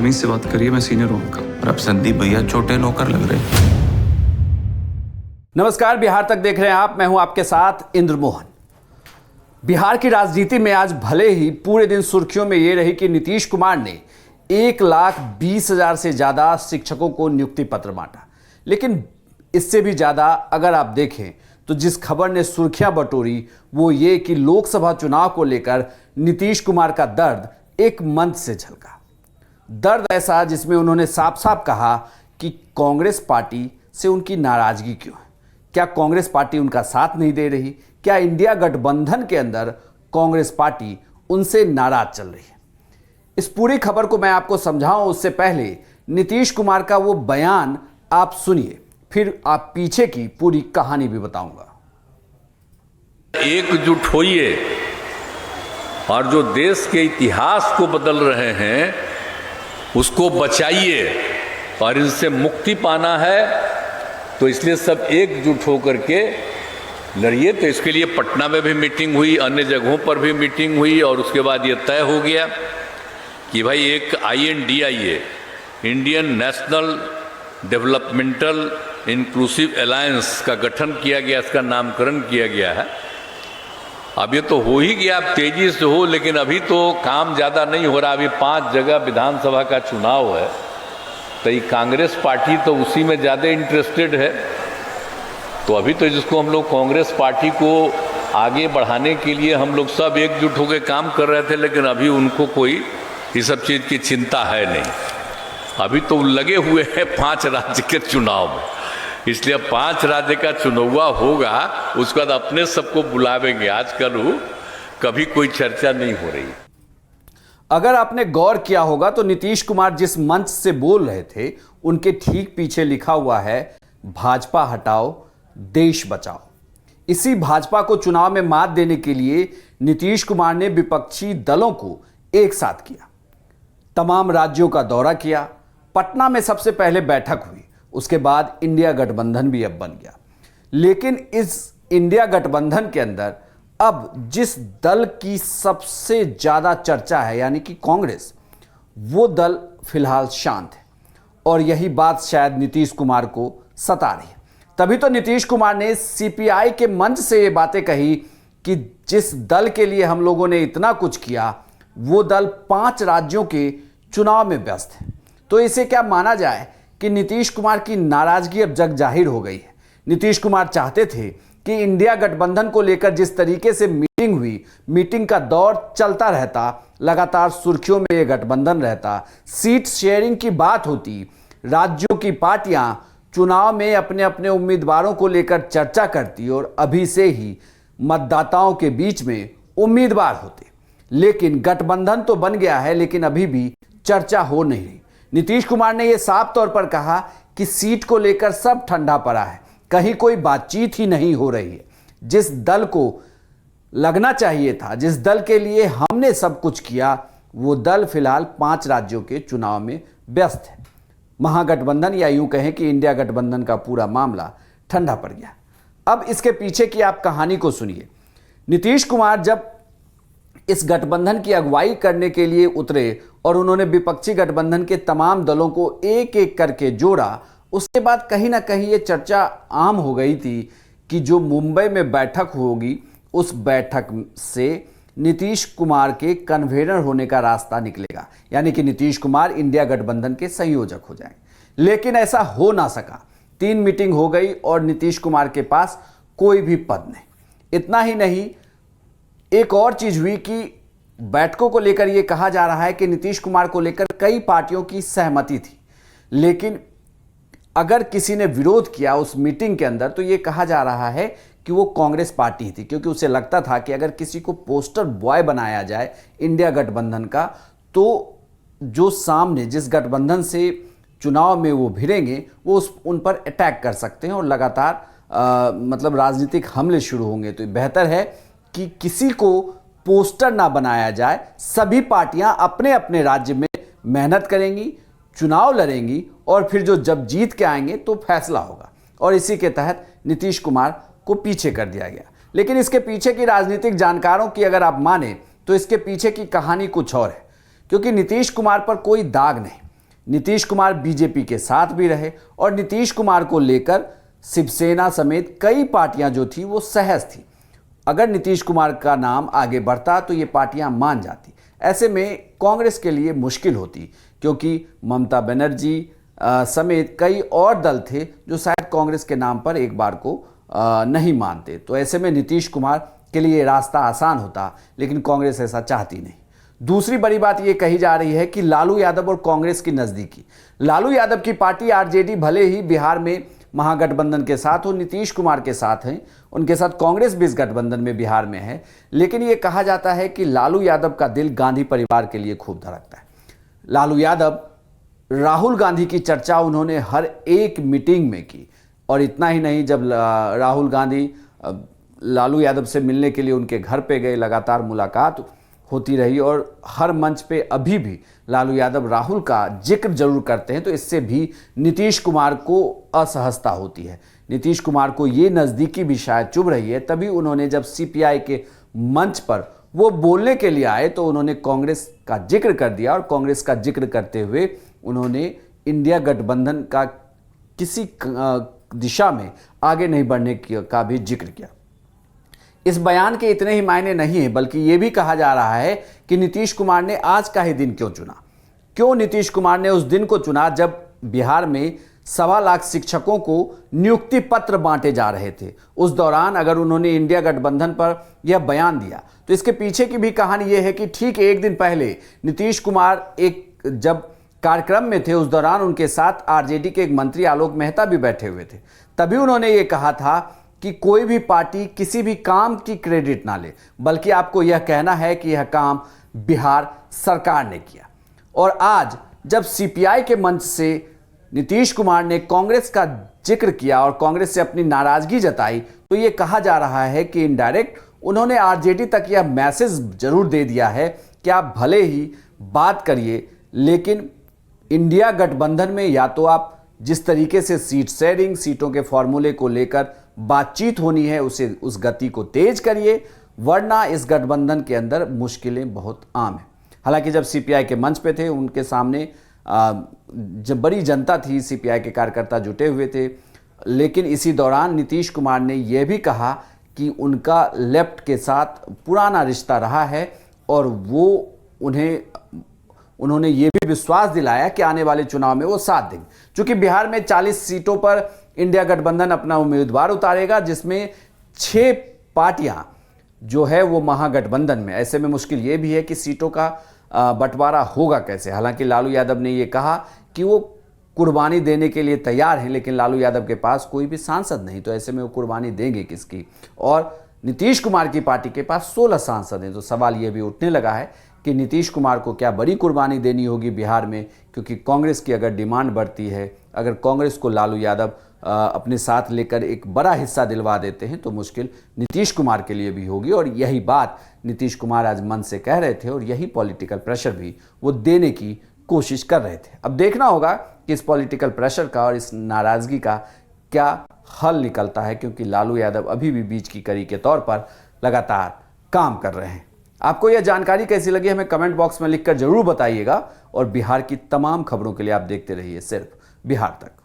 तमीज से बात करिए, मैं सीनियर हूं आपका। और अब संदीप भैया छोटे नौकर लग रहे हैं। नमस्कार, बिहार तक देख रहे हैं आप। मैं हूं आपके साथ इंद्र मोहन। बिहार की राजनीति में आज भले ही पूरे दिन सुर्खियों में ये रही कि नीतीश कुमार ने 1,20,000 से ज़्यादा शिक्षकों को नियुक्ति पत्र बांटा, लेकिन इससे भी ज़्यादा अगर आप देखें तो जिस खबर ने सुर्खियां बटोरी वो ये कि लोकसभा चुनाव को लेकर नीतीश कुमार का दर्द एक मंच से झलका। दर्द ऐसा जिसमें उन्होंने साफ साफ कहा कि कांग्रेस पार्टी से उनकी नाराजगी क्यों है। क्या कांग्रेस पार्टी उनका साथ नहीं दे रही? क्या इंडिया गठबंधन के अंदर कांग्रेस पार्टी उनसे नाराज चल रही है? इस पूरी खबर को मैं आपको समझाऊं उससे पहले नीतीश कुमार का वो बयान आप सुनिए, फिर आप पीछे की पूरी कहानी भी बताऊंगा। एकजुट होइए और जो देश के इतिहास को बदल रहे हैं उसको बचाइए, और इनसे मुक्ति पाना है तो इसलिए सब एकजुट होकर के लड़िए। तो इसके लिए पटना में भी मीटिंग हुई, अन्य जगहों पर भी मीटिंग हुई, और उसके बाद ये तय हो गया कि भाई एक INDIA, Indian national developmental inclusive alliance का गठन किया गया, इसका नामकरण किया गया है। अब ये तो हो ही गया, अब तेजी से हो, लेकिन अभी तो काम ज़्यादा नहीं हो रहा। अभी 5 जगह विधानसभा का चुनाव है, तो ये कांग्रेस पार्टी तो उसी में ज़्यादा इंटरेस्टेड है। तो अभी तो जिसको हम लोग कांग्रेस पार्टी को आगे बढ़ाने के लिए हम लोग सब एकजुट होकर काम कर रहे थे, लेकिन अभी उनको कोई ये सब चीज़ की चिंता है नहीं। अभी तो लगे हुए हैं 5 राज्य के चुनाव में, इसलिए 5 राज्य का चुनाव होगा, उसके बाद अपने सबको बुलावेंगे। आजकल कभी कोई चर्चा नहीं हो रही। अगर आपने गौर किया होगा तो नीतीश कुमार जिस मंच से बोल रहे थे उनके ठीक पीछे लिखा हुआ है भाजपा हटाओ देश बचाओ। इसी भाजपा को चुनाव में मात देने के लिए नीतीश कुमार ने विपक्षी दलों को एक साथ किया, तमाम राज्यों का दौरा किया, पटना में सबसे पहले बैठक हुई, उसके बाद इंडिया गठबंधन भी अब बन गया। लेकिन इस इंडिया गठबंधन के अंदर अब जिस दल की सबसे ज्यादा चर्चा है यानी कि कांग्रेस, वो दल फिलहाल शांत है, और यही बात शायद नीतीश कुमार को सता रही है। तभी तो नीतीश कुमार ने CPI के मंच से ये बातें कही कि जिस दल के लिए हम लोगों ने इतना कुछ किया वो दल 5 राज्यों के चुनाव में व्यस्त है। तो इसे क्या माना जाए कि नीतीश कुमार की नाराजगी अब जग जाहिर हो गई है। नीतीश कुमार चाहते थे कि इंडिया गठबंधन को लेकर जिस तरीके से मीटिंग हुई, मीटिंग का दौर चलता रहता, लगातार सुर्खियों में यह गठबंधन रहता, सीट शेयरिंग की बात होती, राज्यों की पार्टियां चुनाव में अपने अपने उम्मीदवारों को लेकर चर्चा करती और अभी से ही मतदाताओं के बीच में उम्मीदवार होते। लेकिन गठबंधन तो बन गया है, लेकिन अभी भी चर्चा हो नहीं रही। नीतीश कुमार ने यह साफ तौर पर कहा कि सीट को लेकर सब ठंडा पड़ा है, कहीं कोई बातचीत ही नहीं हो रही है। जिस दल को लगना चाहिए था, जिस दल के लिए हमने सब कुछ किया, वो दल फिलहाल 5 राज्यों के चुनाव में व्यस्त है। महागठबंधन या यूं कहें कि इंडिया गठबंधन का पूरा मामला ठंडा पड़ गया। अब इसके पीछे की आप कहानी को सुनिए। नीतीश कुमार जब इस गठबंधन की अगुवाई करने के लिए उतरे और उन्होंने विपक्षी गठबंधन के तमाम दलों को एक एक करके जोड़ा, उसके बाद कहीं ना कहीं ये चर्चा आम हो गई थी कि जो मुंबई में बैठक होगी उस बैठक से नीतीश कुमार के कन्वेनर होने का रास्ता निकलेगा, यानी कि नीतीश कुमार इंडिया गठबंधन के संयोजक हो जाएंगे। लेकिन ऐसा हो ना सका। 3 मीटिंग हो गई और नीतीश कुमार के पास कोई भी पद नहीं। इतना ही नहीं, एक और चीज हुई कि बैठकों को लेकर यह कहा जा रहा है कि नीतीश कुमार को लेकर कई पार्टियों की सहमति थी, लेकिन अगर किसी ने विरोध किया उस मीटिंग के अंदर तो यह कहा जा रहा है कि वो कांग्रेस पार्टी थी, क्योंकि उसे लगता था कि अगर किसी को पोस्टर बॉय बनाया जाए इंडिया गठबंधन का, तो जो सामने जिस गठबंधन से चुनाव में वो भिड़ेंगे वो उन पर अटैक कर सकते हैं और लगातार मतलब राजनीतिक हमले शुरू होंगे। तो बेहतर है कि किसी को पोस्टर ना बनाया जाए, सभी पार्टियां अपने अपने राज्य में मेहनत करेंगी, चुनाव लड़ेंगी और फिर जो जब जीत के आएंगे तो फैसला होगा। और इसी के तहत नीतीश कुमार को पीछे कर दिया गया। लेकिन इसके पीछे की राजनीतिक जानकारों की अगर आप माने तो इसके पीछे की कहानी कुछ और है, क्योंकि नीतीश कुमार पर कोई दाग नहीं। नीतीश कुमार बीजेपी के साथ भी रहे और नीतीश कुमार को लेकर शिवसेना समेत कई पार्टियां जो थी वो सहज थी। अगर नीतीश कुमार का नाम आगे बढ़ता तो ये पार्टियां मान जाती। ऐसे में कांग्रेस के लिए मुश्किल होती, क्योंकि ममता बनर्जी समेत कई और दल थे जो शायद कांग्रेस के नाम पर एक बार को नहीं मानते। तो ऐसे में नीतीश कुमार के लिए रास्ता आसान होता, लेकिन कांग्रेस ऐसा चाहती नहीं। दूसरी बड़ी बात यह कही जा रही है कि लालू यादव और कांग्रेस की नज़दीकी। लालू यादव की पार्टी आरजेडी भले ही बिहार में महागठबंधन के साथ हो, नीतीश कुमार के साथ हैं, उनके साथ कांग्रेस भी इस गठबंधन में बिहार में है, लेकिन यह कहा जाता है कि लालू यादव का दिल गांधी परिवार के लिए खूब धड़कता है। लालू यादव राहुल गांधी की चर्चा उन्होंने हर एक मीटिंग में की, और इतना ही नहीं, जब राहुल गांधी लालू यादव से मिलने के लिए उनके घर पे गए, लगातार मुलाकात होती रही और हर मंच पे अभी भी लालू यादव राहुल का जिक्र जरूर करते हैं। तो इससे भी नीतीश कुमार को असहजता होती है, नीतीश कुमार को ये नज़दीकी भी शायद चुभ रही है। तभी उन्होंने जब सीपीआई के मंच पर वो बोलने के लिए आए तो उन्होंने कांग्रेस का जिक्र कर दिया, और कांग्रेस का जिक्र करते हुए उन्होंने इंडिया गठबंधन का किसी दिशा में आगे नहीं बढ़ने का भी जिक्र किया। इस बयान के इतने ही मायने नहीं है, बल्कि यह भी कहा जा रहा है कि नीतीश कुमार ने आज का ही दिन क्यों चुना। क्यों नीतीश कुमार ने उस दिन को चुना जब बिहार में 1.25 लाख शिक्षकों को नियुक्ति पत्र बांटे जा रहे थे। उस दौरान अगर उन्होंने इंडिया गठबंधन पर यह बयान दिया तो इसके पीछे की भी कहानी यह है कि ठीक एक दिन पहले नीतीश कुमार जब कार्यक्रम में थे, उस दौरान उनके साथ आरजेडी के एक मंत्री आलोक मेहता भी बैठे हुए थे। तभी उन्होंने ये कहा था कि कोई भी पार्टी किसी भी काम की क्रेडिट ना ले, बल्कि आपको यह कहना है कि यह काम बिहार सरकार ने किया। और आज जब सीपीआई के मंच से नीतीश कुमार ने कांग्रेस का जिक्र किया और कांग्रेस से अपनी नाराजगी जताई, तो यह कहा जा रहा है कि इनडायरेक्ट उन्होंने आरजेडी तक यह मैसेज जरूर दे दिया है कि आप भले ही बात करिए, लेकिन इंडिया गठबंधन में या तो आप जिस तरीके से सीट शेयरिंग, सीटों के फॉर्मूले को लेकर बातचीत होनी है, उस गति को तेज करिए, वरना इस गठबंधन के अंदर मुश्किलें बहुत आम हैं। हालांकि जब सीपीआई के मंच पे थे, उनके सामने जब बड़ी जनता थी, सीपीआई के कार्यकर्ता जुटे हुए थे, लेकिन इसी दौरान नीतीश कुमार ने यह भी कहा कि उनका लेफ्ट के साथ पुराना रिश्ता रहा है और उन्होंने ये भी विश्वास दिलाया कि आने वाले चुनाव में वो साथ देंगे। चूंकि बिहार में 40 सीटों पर इंडिया गठबंधन अपना उम्मीदवार उतारेगा, जिसमें 6 पार्टियां जो है वो महागठबंधन में। ऐसे में मुश्किल ये भी है कि सीटों का बंटवारा होगा कैसे। हालांकि लालू यादव ने ये कहा कि वो कुर्बानी देने के लिए तैयार हैं, लेकिन लालू यादव के पास कोई भी सांसद नहीं, तो ऐसे में वो कुर्बानी देंगे किसकी। और नीतीश कुमार की पार्टी के पास 16 सांसद हैं, तो सवाल ये भी उठने लगा है कि नीतीश कुमार को क्या बड़ी कुर्बानी देनी होगी बिहार में, क्योंकि कांग्रेस की अगर डिमांड बढ़ती है, अगर कांग्रेस को लालू यादव अपने साथ लेकर एक बड़ा हिस्सा दिलवा देते हैं तो मुश्किल नीतीश कुमार के लिए भी होगी। और यही बात नीतीश कुमार आज मन से कह रहे थे और यही पॉलिटिकल प्रेशर भी वो देने की कोशिश कर रहे थे। अब देखना होगा कि इस पॉलिटिकल प्रेशर का और इस नाराजगी का क्या हल निकलता है, क्योंकि लालू यादव अभी भी बीच की कड़ी के तौर पर लगातार काम कर रहे हैं। आपको यह जानकारी कैसी लगी हमें कमेंट बॉक्स में लिखकर जरूर बताइएगा, और बिहार की तमाम खबरों के लिए आप देखते रहिए सिर्फ बिहार तक।